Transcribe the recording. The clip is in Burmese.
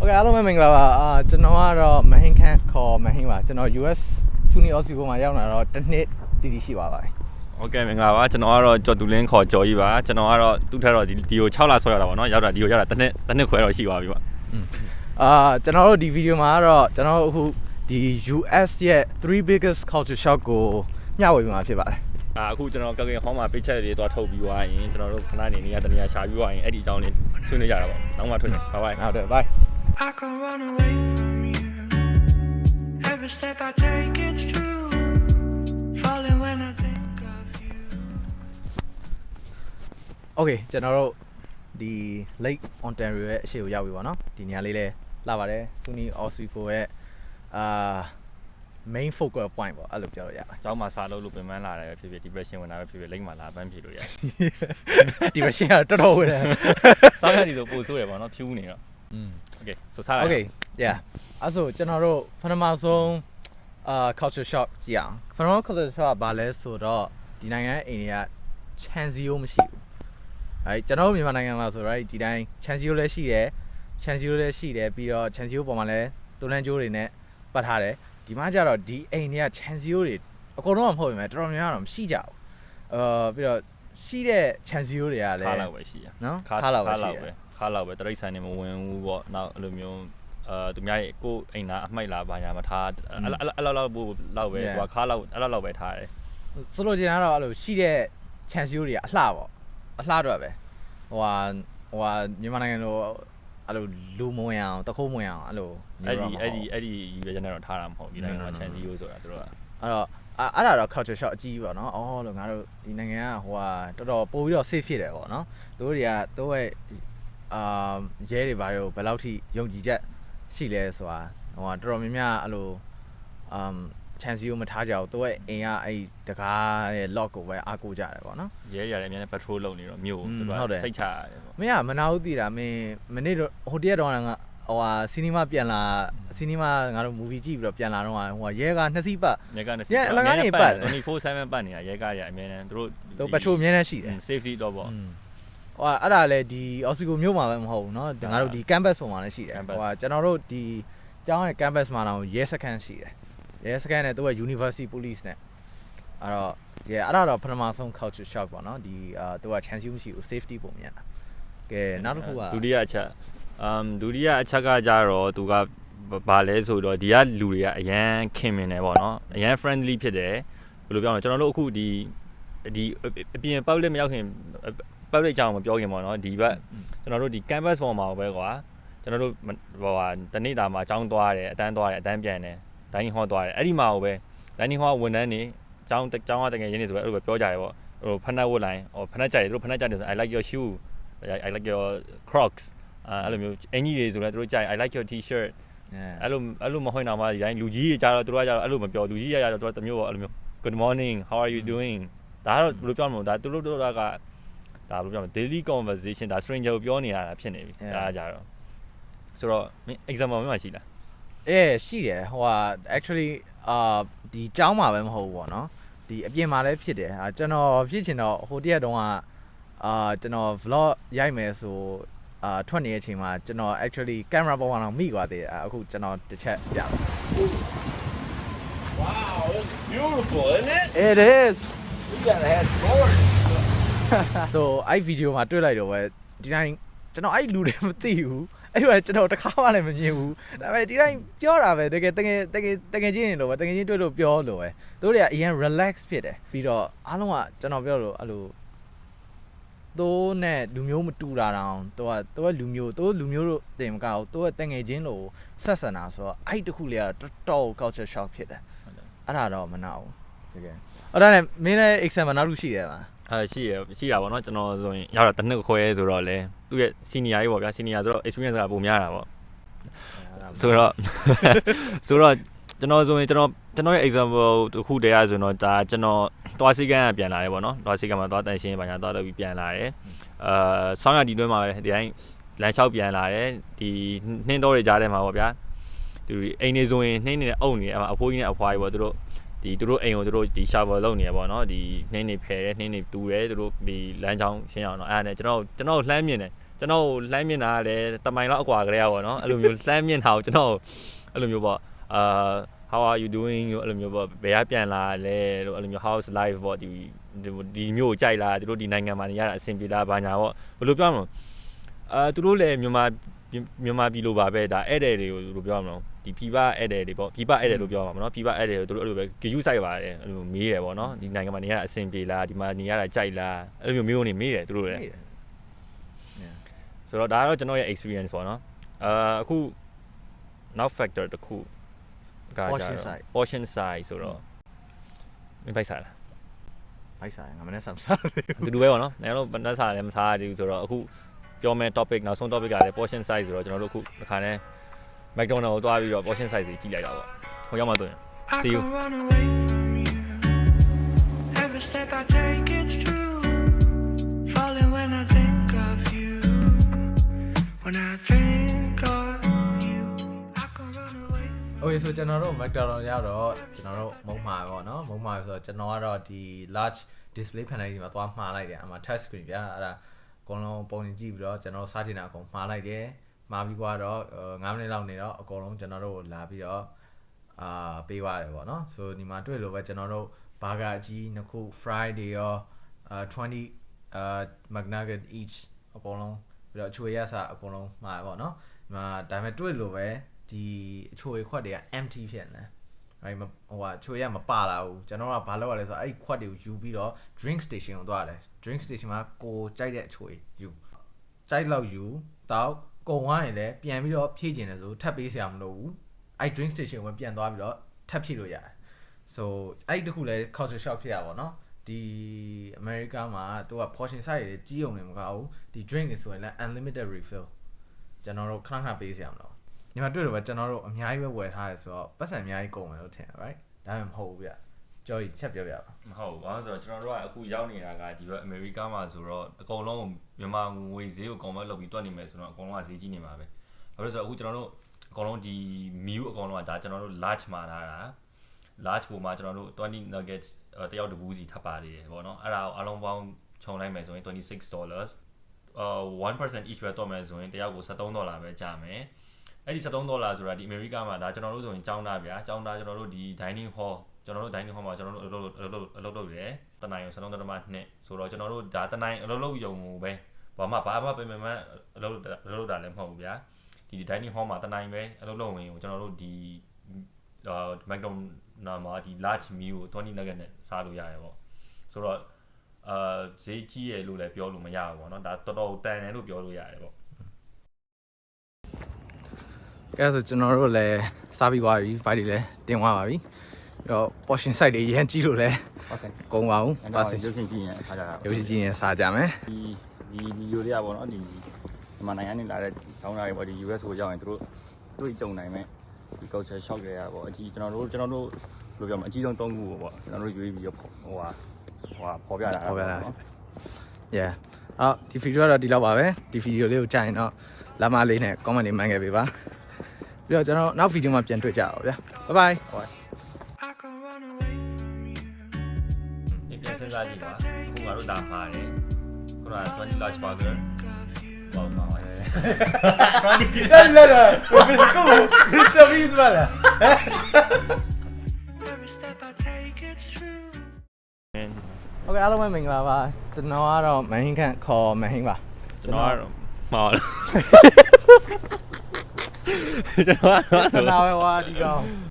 Okay အားလုံးပဲမင်္ဂလာပါကျွန်တော်ကတော့မဟင်းခန့်ခေါ်မဟင်းပါကျွန်တော် US Suni Oscar မှာရောက်လာတော့တစ်နှစ်တီတီရှိပါပါတယ် Okay မင်္ဂလာပါကျွန်တော်ကတော့ကျော်တူလင်းခေါ်ကျော်ကြီးပါကျွန်တော်ကတော့သူ့ထက်တော့ဒီကို6လဆောက်ရတာပေါ့နော်ရောက်တာဒီကိုရောက်တာတစ်နှစ်ခွဲတော့ရှိပါပြီပေါ့ကျွန်တော်တို့ဒီဗီဒီယိုမှာကတော့ကျွန်တော်တို့အခုဒီ US ရဲ့ 3 biggest culture shock ကိုမျှဝေမှာဖြစ်ပါတယ်အခုကျွန်တော်ကကင်ဟောင်းမှာ page တွေတွားထုတ်ပြီးသွားရင်ကျွန်တော်တို့ခဏနေတနေရာရှာပြီးသွားရင်အဲ့ဒီအကြောင်းလေးဆွေးနွေးကြတာပေါ့နောက်မှထွက်မယ် bye bye ဟုတ်တယ် bye I can run away from you. Every step I take it's true. Falling when I think of you. Okay ကျွန်တော်တို့ဒီ Lake Ontario ရဲ့အရှိကိုရောက်ပြီပေါ့နော်ဒီနေရာလေးလဲလာပါတယ် Suni Oscar ရဲ့main focal point ပေါ့အဲ့လိုပြောလို့ရတယ်အကြောင်းမှာစာလုပ်လို့ပြင်ပန်းလာတယ်ဖြစ်ဖြစ် depression ဝင်တာပဲဖြစ်ဖြစ် link မှာလာပန်းဖြေလို့ရတယ် depression ကတော်တော်ဝင်တယ်စောင်းရည်ဆိုပို့ဆိုးရပေါ့နော်ဖြူးနေတော့Okay so စားလိုက် Okay yeah အဲ့ဆိုကျွန်တော်တို့ပထမဆုံး culture shock ကြည့်အောင်ပထမ culture shock ကဘာလဲဆိုတော့ဒီနိုင်ငံအိန္ဒိယ chance 0မရှိဘူးအဲ့ကျွန်တော်တို့မြန်မာနိုင်ငံမှာဆိုတော့ဒီတိုင်း chance 0လည်းရှိတယ် chance 0လည်းရှိတယ်ပြီးတော့ chance 0ပေါ်မှာလည်းတုံးတန်းကျိုးတွေနဲ့ပတ်ထားတယ်ဒီမှာကျတော့ဒီအိန္ဒိယ chance 0တွေအကုန်လုံးမဟုတ်ဘူးတော်တော်များများတော့မရှိကြဘူးပြီးတော့ရှိတဲ့ chance 0တွေကလည်းခါလောက်ပဲရှိရနော်ခါလောက်ပဲတရိတ်ဆိုင်နေမဝင်ဘူးပေါ့နောက်အဲ့လိုမျိုးသူများရဲ့ကိုအိမ်သားအမှိုက်လာပါညာမထားအဲ့လောက်ပဲဟိုခါလောက်အဲ့လောက်ပဲထားတယ်ဆိုလိုချင်တာတော့အဲ့လိုရှိတဲ့ chance တွေကအလှပေါ့အလှတော့ပဲဟိုမြန်မာနိုင်ငံလိုအဲ့လိုလူမဝင်အောင်တခိုးမဝင်အောင်အဲ့လိုအဲ့ဒီပဲကျွန်တော်ထားတာမဟုတ်ဒီနိုင်ငံမှာ chance 0ဆိုတာသူတို့ကအဲ့ဒါတော့ culture shock အကြီးပေါ့နော်အော်လို့ငါတို့ဒီနိုင်ငံကဟိုတော်တော်ပို့ပြီးတော့ safe ဖြစ်တယ်ပေါ့နော်တို့ရဲ့ရဲတွေဘာတွေကိုဘယ်လောက်ထိယုံကြည်ချက်ရှိလဲဆိုတာဟိုတော်တော်များများအဲ့လိုchance ကိုမထားကြဘူးတို့ရဲ့အိမ်ကအဲ့တကားရဲ့ lock ကိုပဲအားကိုးကြတယ်ပေါ့နော်ရဲရတယ်အများနဲ့ patrol လုပ်နေတော့မြို့သူကစိတ်ချရတယ်ပေါ့မင်းကမနာဘူးတည်တာမနေ့တော့ဟိုတရက်တော့ငါစီနီမာပြန်လာစီနီမာငါတို့ movie ကြည့်ပြီးတော့ပြန်လာတော့ရဲက2စီးပတ်ရဲက2စီးအလကားနေပတ် 24/7 ပတ်နေတာရဲကရအများနဲ့သူတို့ patrol အများနဲ့ရှိတယ် safety တော့ပေါ့အဲ့ဒါလည်းဒီ Oscar မြို့မှာပဲမဟုတ်ဘူးเนาะငါတို့ဒီ campus ပေါ်မှာလည်းရှိတယ်ကျွန်တော်တို့ဒီကျောင်းရဲ့ campus မှာတော့ရဲစခန်းရှိတယ်ရဲစခန်းနဲ့သူက University Police နဲ့အဲ့တော့ပထမဆုံး culture shock ပေါ့เนาะဒီသူက chance မရှိဘူး safety ပုံမြန်တာကဲနောက်တစ်ခုကဒုတိယအချက်ကကြတော့သူကဘာလဲဆိုတော့ဒီကလူတွေကအရန်ခင်မင်တယ်ပေါ့เนาะအရန် friendly ဖြစ်တယ်ဘယ်လိုပြောမလဲကျွန်တော်တို့အခုဒီအပြင် public မရောက်ခင်public ကြောင်မပြောခင်ပေါ့နော်ဒီဘက်ကျွန်တော်တို့ဒီ campus ပေါ်မှာပဲကွာကျွန်တော်တို့တနေ့တာမှာအကြောင်းသွားတယ်အတန်းပြန်တယ်dining hall သွားတယ်အဲ့ဒီမှာပဲ dining hall ဝန်ထမ်းနေအကြောင်းကတကယ်ရင်းနေဆိုပဲအဲ့လိုပဲပြောကြတယ်ပေါ့ဟိုဖက်နှက်ဝတ်လိုက်ဖက်နှက်ကြိုက်တယ်သူတို့ဖက်နှက်ကြိုက်တယ်ဆို I like your shoe I like your Crocs အဲ့လိုမျိုးအင်ကြီးတွေဆိုလဲသူတို့ကြိုက် I like your t-shirt အဲ့လိုမဟုတ်တော့မှဒီတိုင်းလူကြီးတွေကြတော့သူတို့ကကြတော့အဲ့လိုမပြောလူကြီးရတော့သူတို့တမျိုးပေါ့အဲ့လိုမျိုး Good morning how are you doing ဒါကတော့ဘယ်လိုပြောမလဲဒါသူတို့ကဒါဘယ်လိုပြောမလဲ daily conversation ဒါ stranger ကိုပြောနေရတာဖြစ်နေပြီဒါကြတော့ဆိုတော့ example မျိုးရှိလားရှိတယ်ဟိုactually ဒီကျောင်းမှာပဲမဟုတ်ဘူးပေါ့နော်ဒီအပြင်မှာလည်းဖြစ်တယ်ကျွန်တော်ဖြစ်ချင်တော့ဟိုတရက်တုန်းကကျွန်တော် vlog ရိုက်မယ်ဆိုထွက်နေတဲ့အချိန်မှာကျွန်တော် actually camera ပေါ်မှာတော့မိသွားသေးတယ်အခုကျွန်တော်တစ်ချက်ပြပါ Wow, it's beautiful, isn't it? It is. We gotta have storage. So အဲ့ video မှာတွေ့လိုက်တော့ပဲဒီတိုင်းကျွန်တော်အဲ့လူတွေမသိဘူးအဲ့တော့ကျွန်တော်တခါမှလည်းမမြင်ဘူးဒါပေမဲ့ဒီတိုင်းပြောတာပဲတကယ်ချင်းနေလို့ပဲတကယ်ချင်းတွေ့လို့ပြောလို့ပဲတို့တွေကအရင် relax ဖြစ်တယ်ပြီးတော့အားလုံးကကျွန်တော်ပြောလို့အဲ့လိုတို့နဲ့လူမျိုးမတူတာတောင်တို့ကလူမျိုးတို့တင်မကောက်တို့ကတကယ်ချင်းလို့ဆက်ဆံတာဆိုတော့အဲ့တခုလေးကတော်တော် culture shock ဖြစ်တယ်အဲ့ဒါတော့မနာဘူးတကယ်အဲ့ဒါနဲ့မင်းရဲ့ example နောက်တစ်ခုရှိတယ်လားရှိတာပေါ့နော်ကျွန်တော်ဆိုရင်ရောက်တော့တစ်နှစ်ခွဲဆိုတော့လေသူ့ရဲ့ senior ကြီးပေါ့ဗျာ senior ဆိုတော့ experience ကပုံများတာပေါ့ဆိုတော့ကျွန်တော်ဆိုရင်ကျွန်တော်ရဲ့ example တစ်ခုတည်းရဆိုတော့ဒါကျွန်တော်တွားစီကန်းကပြန်လာတယ်ပေါ့နော်တွားစီကန်းမှာတွားတန်ရှင်းပါညာတွားတော့ပြီးပြန်လာတယ်ဆောင်းရဒီတွင်းမှာပဲဒီတိုင်းလမ်းလျှောက်ပြန်လာတယ်ဒီနှင်းတော်တွေကြားထဲမှာပေါ့ဗျာသူအိမ်နေဆိုရင်နှင်းနေတဲ့အုပ်နေတယ်အဖိုးကြီးနဲ့အဖွားကြီးပေါ့သူတို့အိမ်ကိုသူတို့ဒီ shower လုပ်နေရပေါ့နော်ဒီနှင်းနေဖယ်တယ်နှင်းနေတူတယ်သူတို့ဒီလမ်းကြောင်းရှင်းအောင်တော့အဲ့ဒါနဲ့ကျွန်တော်လှမ်းမြင်တယ် ကျွန်တော်လှမ်းမြင်တာကလည်းတမိုင်လောက်အကွာကလေးอ่ะပေါ့နော်အဲ့လိုမျိုးလှမ်းမြင်တာကိုကျွန်တော်အဲ့လိုမျိုးပေါ့how are you doing အဲ့လိုမျိုးပေါ့ဘယ်ကပြန်လာလဲလို့အဲ့လိုမျိုး house life ပေါ့ဒီမျိုးကိုကြိုက်လားသူတို့ဒီနိုင်ငံမှာနေရတာအဆင်ပြေလားဘာညာပေါ့ဘယ်လိုပြောမလဲသူတို့လည်းမြန်မာပြည်လိုပါပဲဒါဧည့်သည်တွေကိုဘယ်လိုပြောမလဲဒီပြပဧည့်သည်တွေပေါ့ပြပဧည့်သည်လို့ပြောမှာပေါ့နော်ပြပဧည့်သည်တွေသူတို့အဲ့လိုပဲဂယူးဆိုင်ပါတယ်အဲ့လိုမေးတယ်ပေါ့နော်ဒီနိုင်ငံမှာနေရတာအဆင်ပြေလားဒီမှာနေရတာကြိုက်လားအဲ့လိုမျိုးနေမေးတယ်သူတို့လည်းဆိုတော့ဒါကတော့ကျွန်တော်ရဲ့ experience ပေါ့နော်အခု နောက် factor တစ်ခုကကြတော့ portion size ဆိုတော့မပိုက်စားလားပိုက်စားငါမနဲ့စားစားတယ်အတူတူပဲပေါ့နော်နိုင်ငံတော့မနဲ့စားလည်းမစားရသေးဘူးဆိုတော့အခုပြောမယ် topic နောက်ဆုံး topic ကလည်း portion size ဆိုတော့ကျွန်တော်တို့အခုတစ်ခါနဲ့ McDonald ကိုတွားပြီးတော့ portion size ကြီးကြည့်လိုက်တာပေါ့ဟိုရောက်မှဆိုရင် see you Every step I take it's true Falling when I think of you When I think of you I can run away โอเคဆိုကျွန်တော်တို့ McDonald ရောက်တော့ကျွန်တော်တို့မုံမှာပေါ့နော်မုံမှာဆိုတော့ကျွန်တော်ကတော့ဒီ large display panel ကြီးမှာသွားမှားလိုက်တယ်အမှ touch screen ဗျာအဲ့ဒါအကုန်လုံးပုံနေကြည့်ပြီးတော့ကျွန်တော်စားချင်တာအကုန်မှားလိုက်တယ်မှားပြီးတော့9မိနစ်လောက်နေတော့အကုန်လုံးကျွန်တော်တို့လာပြီးတော့ပေးသွားတယ်ပေါ့နော်ဆိုဒီမှာတွေ့လို့ပဲကျွန်တော်တို့ဘာဂါအကြီးနှစ်ခု Friday ရော20 McNugget each အကုန်လုံးပြီးတော့အချွေရစားအကုန်လုံးမှာပေါ့နော်ဒီမှာဒါပေမဲ့တွေ့လို့ပဲဒီအချိုခွက်တွေက empty ဖြစ်နေတယ်ဟိုကချိုရမပါလာဘူးကျွန်တော်ကဘာလုပ်ရလဲဆိုတော့အဲ့ခွက်တွေကိုယူပြီးတော့ drink station ကိုသွားတယ် drink station မှာကိုကြိုက်တဲ့အချိုယူကြိုက်လောက်ယူတောက်ကုန်သွားရင်လည်းပြန်ပြီးတော့ဖြည့်ကျင်တယ်ဆိုထပ်ပေးစရာမလိုဘူးအဲ့ drink station ကိုပြန်သွားပြီးတော့ထပ်ဖြည့်လို့ရတယ် so အဲ့တခုလည်း culture shock ဖြစ်ရပါတော့ဒီ America မှာသူက portion size တွေကြီးအောင်နေမကောက်ဘူးဒီ drink တွေဆိုရင်လည်း unlimited refill ကျွန်တော်တို့ခဏပေးစရာမလိုဒီမှာတွေ့လို့ပဲကျွန်တော်တို့အများကြီးပဲဝယ်ထားရဆိုတော့ပတ်စံအများကြီးကုန်တယ်လို့ထင်တယ် right ဒါမှမဟုတ်ဘူးဗျကြော်ကြီးချက်ပြောပြပါမဟုတ်ဘာလို့ဆိုတော့ကျွန်တော်တို့ကအခုရောက်နေတာကဒီဘက်အမေရိကမှာဆိုတော့အကုန်လုံးမြန်မာငွေဈေးကို convert လုပ်ပြီးတွက်နေမယ်ဆိုတော့အကုန်လုံးကဈေးကြီးနေမှာပဲဘာလို့ဆိုတော့အခုကျွန်တော်တို့အကုန်လုံးဒီ meal အကုန်လုံးကဒါကျွန်တော်တို့ large မှာထားတာ large ကိုမှကျွန်တော်တို့20 nuggets တယောက်တစ်ဘူးစီထပ်ပါသေးတယ်ပေါ့နော်အဲ့ဒါကိုအလုံးပေါင်းခြုံလိုက်မယ်ဆိုရင်$26 1% each ပဲတော့မယ်ဆိုရင်တယောက်ကို$13ပဲကျမယ်အဲ့ဒီ$13ဆိုတာဒီအမေရိကမှာဒါကျွန်တော်တို့ဆိုရင်ကျောင်းသားဗျာကျောင်းသားကျွန်တော်တို့ဒီ dining hall ကျွန်တော်တို့ dining hall မှာကျွန်တော်တို့အလုပ်လုပ်ရတယ်တနိုင်ရော$13.2ဆိုတော့ကျွန်တော်တို့ဒါတနိုင်အလုပ်လုပ်ရုံပဲဘာမှပြင်မှအလုပ်တာလည်းမဟုတ်ဘူးဗျာဒီ dining hall မှာတနိုင်ပဲအလုပ်လုပ်ဝင်ကျွန်တော်တို့ဒီMcDonald မှာဒီ large meal ကို20 nugget နဲ့စားလို့ရတယ်ပေါ့ဆိုတော့ဈေးကြီးရလို့လည်းပြောလို့မရဘူးပေါ့နော်ဒါတော်တော်တန်တယ်လို့ပြောလို့ရတယ်ပေါ့ကဲဆိုကျွန်တော်တို့လည်းစားပြီးသွားပြီဖိုက်တွေလည်းတင်သွားပါပြီပြီးတော့ portion size တွေရမ်းကြီးလို့လည်းကုန်ပါဘူးပါစင်ရုပ်ရှင်ကြည့်ရင်စားကြတာရုပ်ရှင်ကြည့်ရင်စားကြမယ်ဒီဗီဒီယိုလေးอ่ะပေါ့နော်ဒီမြန်မာနိုင်ငံနေလာတဲ့တောင်းတာတွေပေါ့ဒီ US ကိုရောက်ရင်တို့တွေ့ကြုံနိုင်မယ်ဒီ culture shock တွေอ่ะပေါ့အကြီးကျွန်တော်တို့ဘယ်လိုပြောမလဲအကြီးဆုံး၃ခုပေါ့ကျွန်တော်တို့ရွေးပြီးတော့ပေါ်ပြတာနော် yeah ဒီဗီဒီယိုကတော့ဒီလောက်ပါပဲဒီဗီဒီယိုလေးကိုကြာရင်တော့လာမလေးနဲ့ comment လေးမှန်းခဲ့ပေးပါပြီးတော့ကျွန်တော်နောက်ဗီဒီယိုမှာပြန်တွေ့ကြအောင်ဗျာ bye bye ဒီပြန်စဉ်းစားကြည့်ပါအခုငါတို့ဒါမှာတယ်ခုနက20 large burger ဘာမှမဟုတ်ဘူးဒါလည်းတော့ဘယ်ကောဘယ်ဆိုပြီးသွားလဲโอเคအားလုံးပဲမင်္ဂလာပါကျွန်တော်ကတော့မဟင်းခန့်ခေါ်မဟင်းပါကျွန်တော်ကတော့မှားတယ်ကျွန်တော်ကပဲဝါဒီကောင်